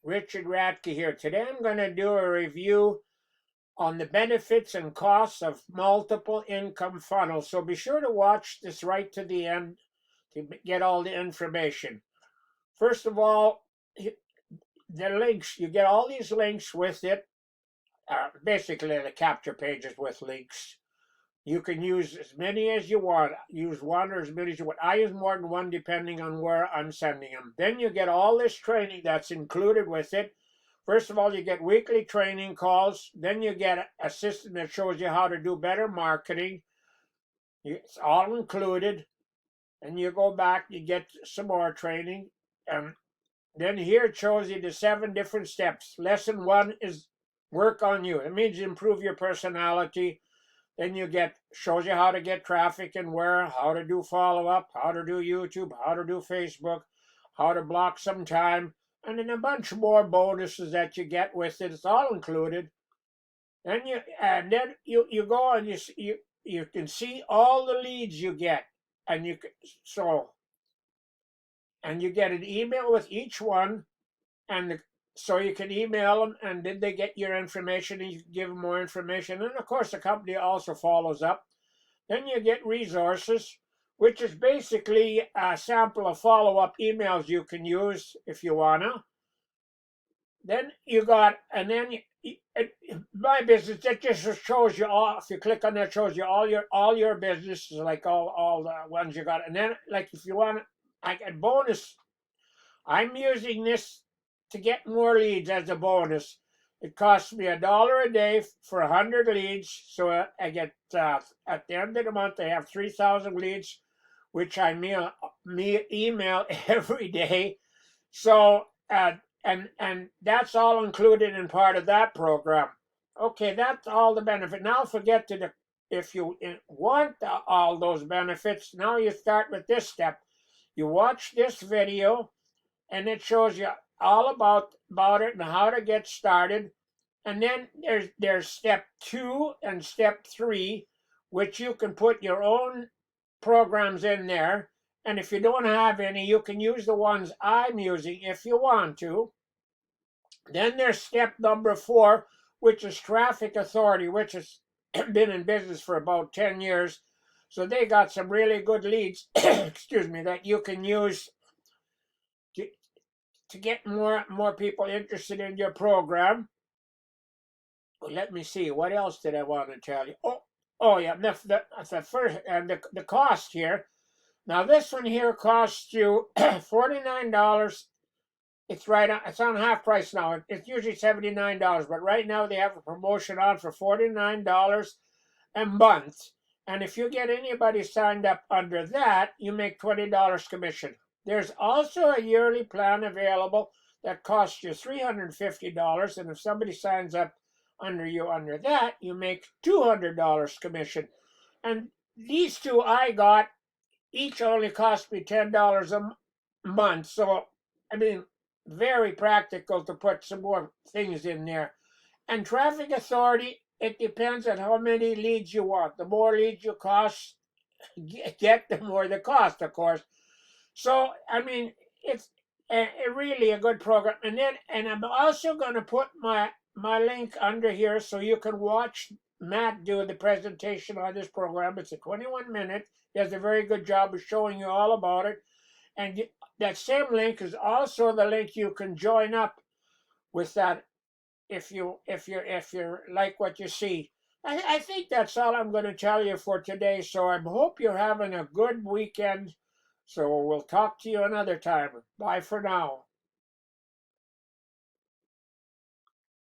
Richard Radke here. Today I'm going to do a review on the benefits and costs of multiple income funnels. So be sure to watch this right to the end to get all the information. First of all, the links, you get all these links with it. Basically, the capture pages with links. You can use as many as you want. Use one or as many as you want. I use more than one depending on where I'm sending them. Then you get all this training that's included with it. First of all, you get weekly training calls. Then you get a system that shows you how to do better marketing. It's all included. And you go back, you get some more training. And then here it shows you the 7 different steps. Lesson 1 is work on you. It means improve your personality. Then shows you how to get traffic and where, how to do follow-up, how to do YouTube, how to do Facebook, how to block some time, and then a bunch more bonuses that you get with it. It's all included. Then you go and you can see all the leads you get, and you get an email with each one, and so you can email them, and then they get your information, and you can give them more information. And of course, the company also follows up. Then you get resources, which is basically a sample of follow-up emails you can use if you wanna. Then you got, and then my business, it just shows you all. If you click on that, it shows you all your businesses, like all the ones you got. And then, like, if you want, I get bonus. I'm using this to get more leads as a bonus. It costs me $1 a day for 100 leads. So I get at the end of the month, I have 3,000 leads, which I email every day. So and that's all included in part of that program. Okay, that's all the benefit. Now forget if you want all those benefits. Now you start with this step. You watch this video, and it shows you all about it and how to get started. And then there's step 2 and step 3, which you can put your own programs in there. And if you don't have any, you can use the ones I'm using if you want to. Then there's step number 4, which is Traffic Authority, which has been in business for about 10 years. So they got some really good leads, excuse me, that you can use to get more people interested in your program. Well, let me see. What else did I want to tell you? Oh yeah, the first and the cost here. Now this one here costs you $49. It's it's on half price now. It's usually $79, but right now they have a promotion on for $49 a month. And if you get anybody signed up under that, you make $20 commission. There's also a yearly plan available that costs you $350, and if somebody signs up under that, you make $200 commission. And these two I got, each only cost me $10 a month. So, I mean, very practical to put some more things in there. And Traffic Authority, it depends on how many leads you want. The more leads you get, the more the cost, of course. So, I mean, it's really a good program. And I'm also going to put my link under here so you can watch Matt do the presentation on this program. It's a 21-minute. He does a very good job of showing you all about it. And that same link is also the link you can join up with that if you like what you see. I think that's all I'm going to tell you for today. So I hope you're having a good weekend. So we'll talk to you another time. Bye for now.